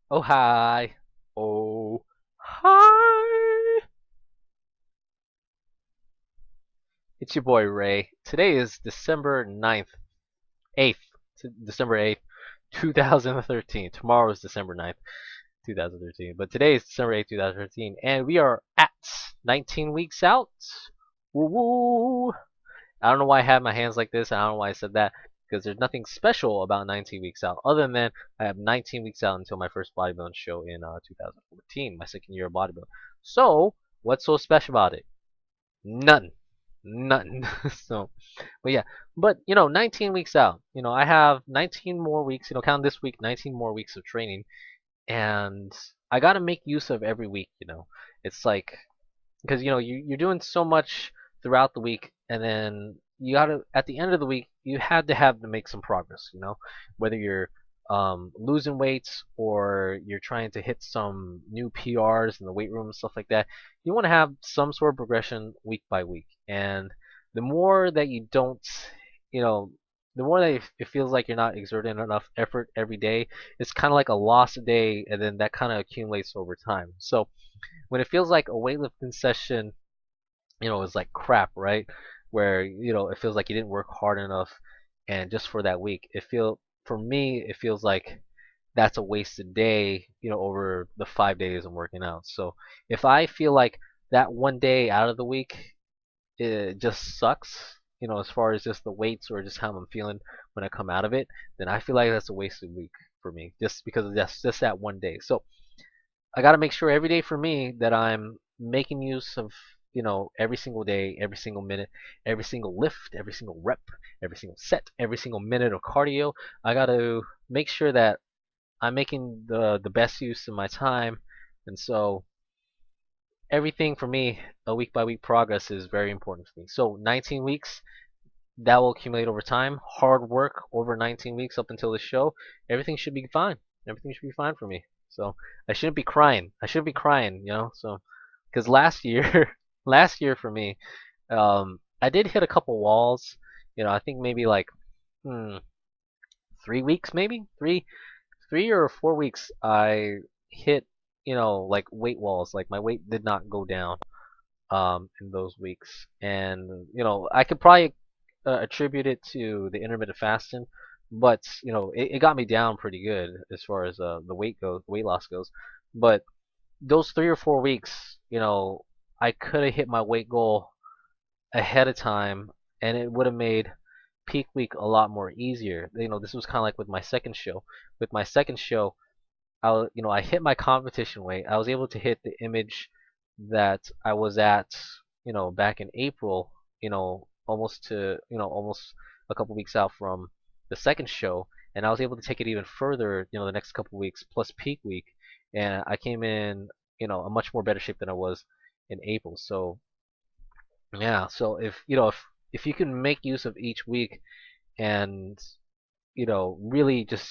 Oh, hi. Oh, hi. It's your boy Ray. Today is December 9th, 8th, December 8th, 2013. Tomorrow is December 9th, 2013. But today is December 8th, 2013. And we are at 19 weeks out. Woo woo. I don't know why I have my hands like this. I don't know why I said that. Because there's nothing special about 19 weeks out, other than I have 19 weeks out until my first bodybuilding show in 2014, my second year of bodybuilding. So, what's so special about it? None. None. So, but yeah, but 19 weeks out. I have 19 more weeks. Count this week, 19 more weeks of training, and I gotta make use of every week. It's like because you're doing so much throughout the week, and then you gotta at the end of the week you had to have to make some progress. Whether you're losing weights or you're trying to hit some new PRs in the weight room and stuff like that. You want to have some sort of progression week by week, and the more that you don't, you know. The more that it feels like you're not exerting enough effort every day, it's kind of like a lost day, and then that kind of accumulates over time. So, when it feels like a weightlifting session, is like crap, right? Where, it feels like you didn't work hard enough and just for that week, for me, it feels like that's a wasted day, over the 5 days I'm working out. So if I feel like that one day out of the week it just sucks, as far as just the weights or just how I'm feeling when I come out of it, then I feel like that's a wasted week for me, just because of that's just that one day. So I got to make sure every day for me that I'm making use of, every single day, every single minute, every single lift, every single rep, every single set, every single minute of cardio. I got to make sure that I'm making the best use of my time. And so everything for me, a week by week progress is very important for me. So 19 weeks, that will accumulate over time. Hard work over 19 weeks up until the show. Everything should be fine. Everything should be fine for me. So I shouldn't be crying. I shouldn't be crying, So because last year, last year for me, I did hit a couple walls. I think maybe like 3 weeks, maybe 3 or 4 weeks. I hit, like weight walls. Like my weight did not go down in those weeks, and I could probably attribute it to the intermittent fasting, but it got me down pretty good as far as the weight loss goes. But those 3 or 4 weeks, I could have hit my weight goal ahead of time, and it would have made peak week a lot more easier. This was kind of like with my second show. With my second show, I hit my competition weight. I was able to hit the image that I was at, back in April, almost a couple weeks out from the second show, and I was able to take it even further, the next couple weeks plus peak week, and I came in, a much more better shape than I was in April. So yeah, so if you can make use of each week and really just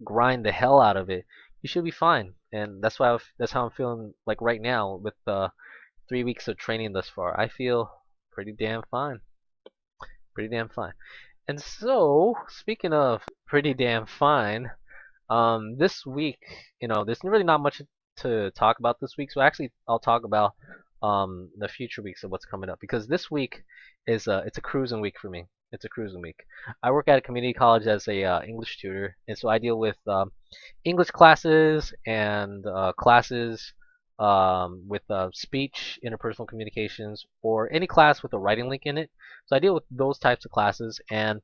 grind the hell out of it, you should be fine. And that's how I'm feeling like right now with 3 weeks of training thus far. I feel pretty damn fine. Pretty damn fine. And so, speaking of pretty damn fine, this week, there's really not much to talk about this week. So actually, I'll talk about the future weeks of what's coming up because this week is it's a cruising week for me. It's a cruising week. I work at a community college as a English tutor, and so I deal with English classes and classes with speech, interpersonal communications, or any class with a writing link in it. So I deal with those types of classes, and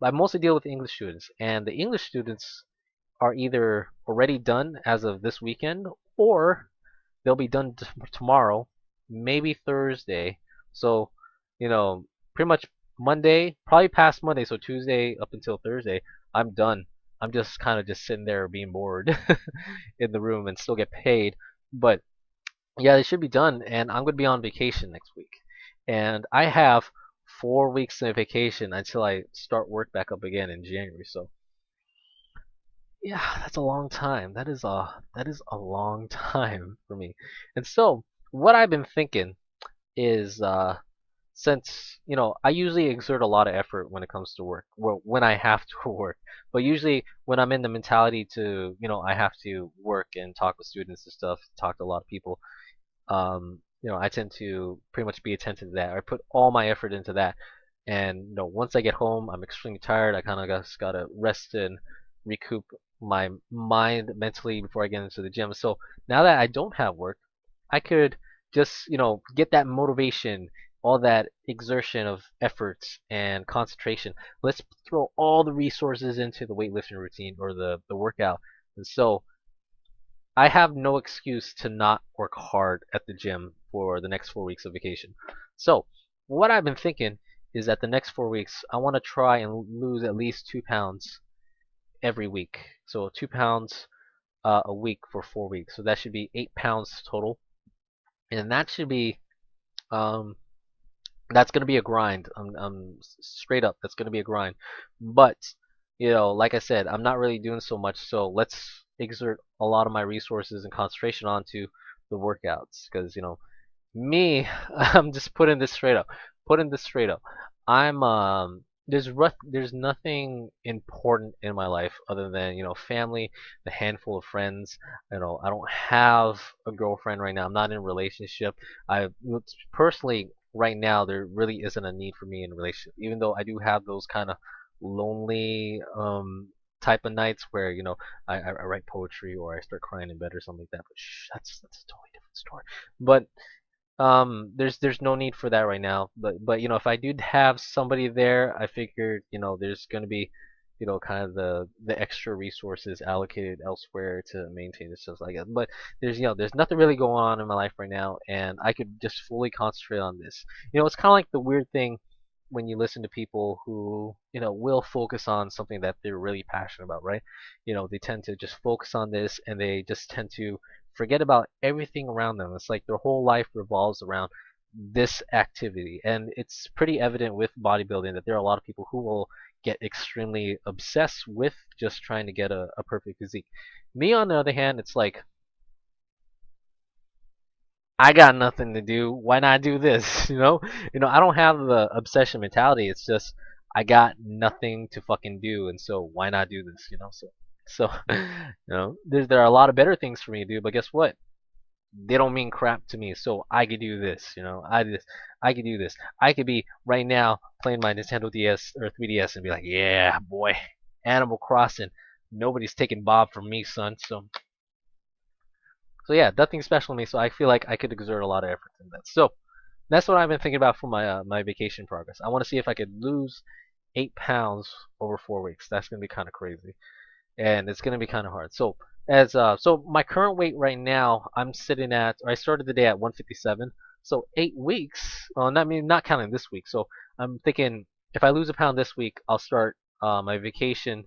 I mostly deal with English students. And the English students are either already done as of this weekend or they'll be done tomorrow, maybe Thursday. So, you know, pretty much Monday, probably past Monday, so Tuesday up until Thursday, I'm done. I'm just kind of just sitting there being bored in the room and still get paid. But yeah, they should be done, and I'm going to be on vacation next week. And I have 4 weeks of vacation until I start work back up again in January. So yeah, that's a long time. That is a long time for me. And so what I've been thinking is since I usually exert a lot of effort when it comes to work, well, when I have to work, but usually when I'm in the mentality to I have to work and talk with students and stuff, talk to a lot of people, I tend to pretty much be attentive to that. I put all my effort into that, and once I get home, I'm extremely tired. I kind of just gotta rest and recoup my mind mentally before I get into the gym. So now that I don't have work, I could just get that motivation, all that exertion of efforts and concentration. Let's throw all the resources into the weightlifting routine or the workout. And so I have no excuse to not work hard at the gym for the next 4 weeks of vacation. So what I've been thinking is that the next 4 weeks I want to try and lose at least 2 pounds every week. So 2 pounds a week for 4 weeks. So that should be 8 pounds total, and that should be um, that's gonna be a grind. I'm straight up. That's gonna be a grind. But like I said, I'm not really doing so much. So let's exert a lot of my resources and concentration onto the workouts, because me, I'm just putting this straight up. Putting this straight up. I'm there's nothing important in my life other than family, the handful of friends. I don't have a girlfriend right now. I'm not in a relationship. I personally right now there really isn't a need for me in a relationship, even though I do have those kind of lonely type of nights where I write poetry or I start crying in bed or something like that. But that's a totally different story. But there's no need for that right now. But if I do have somebody there, I figured there's gonna be kind of the extra resources allocated elsewhere to maintain this stuff like that. But there's nothing really going on in my life right now, and I could just fully concentrate on this. It's kind of like the weird thing when you listen to people who will focus on something that they're really passionate about, right? They tend to just focus on this, and they just tend to forget about everything around them. It's like their whole life revolves around this activity. And it's pretty evident with bodybuilding that there are a lot of people who will get extremely obsessed with just trying to get a perfect physique. Me, on the other hand, it's like, I got nothing to do. Why not do this? I don't have the obsession mentality. It's just I got nothing to fucking do, and so why not do this? So there are a lot of better things for me to do, but guess what? They don't mean crap to me. So I could do this. I could do this. I could be right now playing my Nintendo DS or 3DS and be like, yeah, boy, Animal Crossing. Nobody's taking Bob from me, son. So yeah, nothing special to me. So I feel like I could exert a lot of effort in that. So that's what I've been thinking about for my vacation progress. I want to see if I could lose 8 pounds over 4 weeks. That's gonna be kind of crazy, and it's gonna be kind of hard. So my current weight right now, I'm sitting at, or I started the day at 157. So 8 weeks. Well, not counting this week. So I'm thinking if I lose a pound this week, I'll start my vacation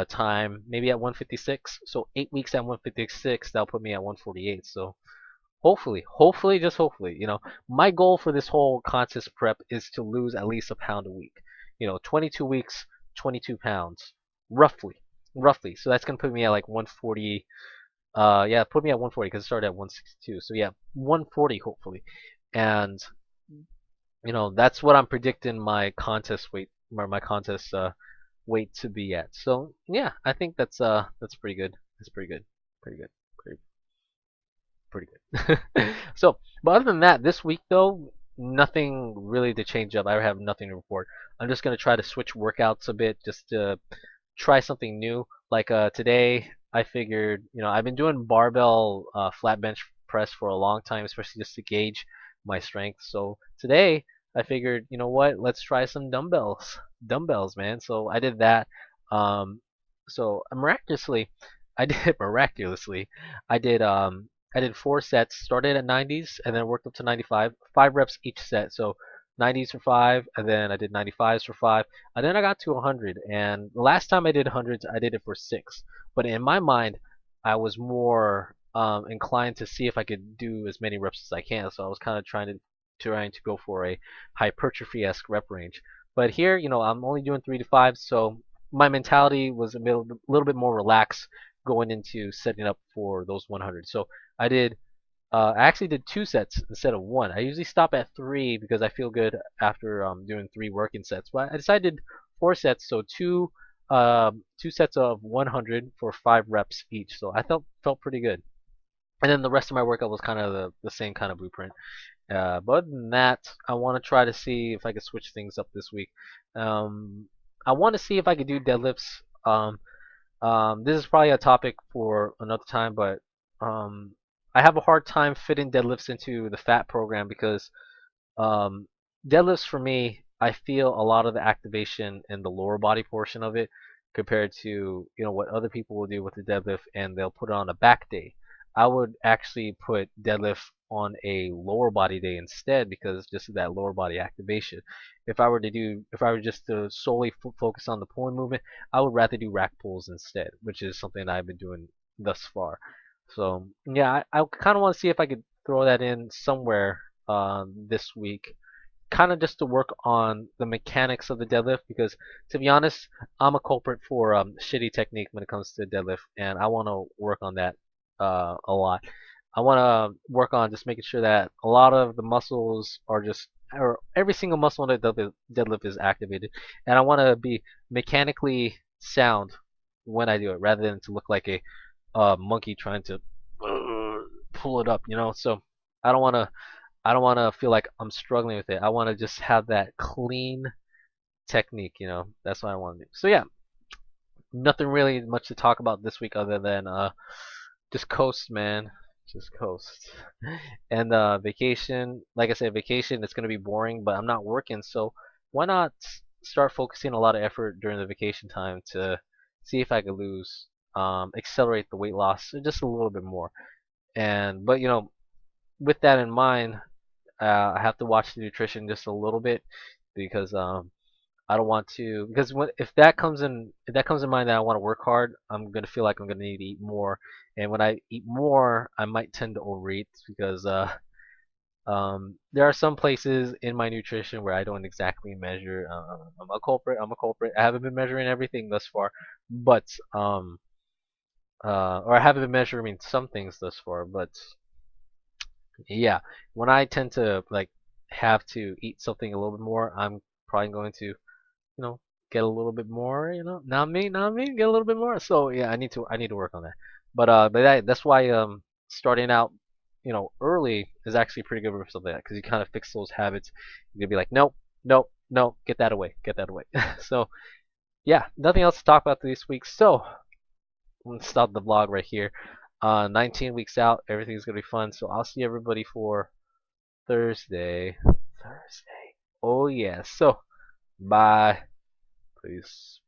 time maybe at 156. So 8 weeks at 156, that'll put me at 148. So hopefully, just hopefully, my goal for this whole contest prep is to lose at least a pound a week. 22 weeks, 22 pounds, roughly, roughly. So that's gonna put me at like 140. Yeah, put me at 140 because it started at 162. So yeah, 140 hopefully, and that's what I'm predicting my contest weight, or my contest weight to be at. So yeah, I think that's pretty good. That's pretty good. Pretty good. Pretty good. So, but other than that, this week though, nothing really to change up. I have nothing to report. I'm just gonna try to switch workouts a bit, just to try something new. Like today, I figured, I've been doing barbell flat bench press for a long time, especially just to gauge my strength. So today, I figured, what? Let's try some dumbbells. Dumbbells, man. So I did that. Um, so miraculously, I did miraculously. I did I did 4 sets. Started at 90s and then worked up to 95. 5 reps each set. So 90s for 5, and then I did 95s for 5, and then I got to 100. And the last time I did 100s, I did it for 6. But in my mind, I was more inclined to see if I could do as many reps as I can. So I was kind of trying to go for a hypertrophy-esque rep range. But here, I'm only doing 3 to 5, so my mentality was a little bit more relaxed going into setting up for those 100. So I did I actually did 2 sets instead of one. I usually stop at 3 because I feel good after doing 3 working sets. But I decided 4 sets, so 2 sets of 100 for 5 reps each. So I felt pretty good. And then the rest of my workout was kind of the same kind of blueprint. But other than that, I want to try to see if I could switch things up this week. Um, I want to see if I could do deadlifts. This is probably a topic for another time, but um, I have a hard time fitting deadlifts into the fat program because um, deadlifts for me, I feel a lot of the activation in the lower body portion of it compared to what other people will do with the deadlift, and they'll put it on a back day. I would actually put deadlift on a lower body day instead because just of that lower body activation. If I were just to solely focus on the pulling movement, I would rather do rack pulls instead, which is something I've been doing thus far. So yeah, I kind of want to see if I could throw that in somewhere this week, kind of just to work on the mechanics of the deadlift because, to be honest, I'm a culprit for shitty technique when it comes to deadlift, and I want to work on that a lot. I want to work on just making sure that a lot of the muscles are just, or every single muscle in the deadlift is activated, and I want to be mechanically sound when I do it, rather than to look like a monkey trying to pull it up, So I don't want to I don't want to feel like I'm struggling with it. I want to just have that clean technique. That's what I want to do. So yeah, nothing really much to talk about this week other than just coast, man. Just coast. And vacation, like I said, vacation it's gonna be boring, but I'm not working, so why not start focusing a lot of effort during the vacation time to see if I could accelerate the weight loss just a little bit more. And but with that in mind, I have to watch the nutrition just a little bit because I don't want to because if that comes in mind that I want to work hard, I'm gonna feel like I'm gonna need to eat more, and when I eat more, I might tend to overeat because there are some places in my nutrition where I don't exactly measure. I'm a culprit. I'm a culprit. I haven't been measuring everything thus far, but or I haven't been measuring some things thus far, but yeah, when I tend to like have to eat something a little bit more, I'm probably going to, get a little bit more. Not me, get a little bit more. So yeah, I need to work on that. But that's why starting out, early is actually pretty good for something like that because you kind of fix those habits. You're gonna be like, nope, nope, nope, get that away, get that away. So yeah, nothing else to talk about this week. So I'm gonna stop the vlog right here. 19 weeks out, everything's gonna be fun. So I'll see everybody for Thursday. Thursday. Oh yeah. So bye. Peace.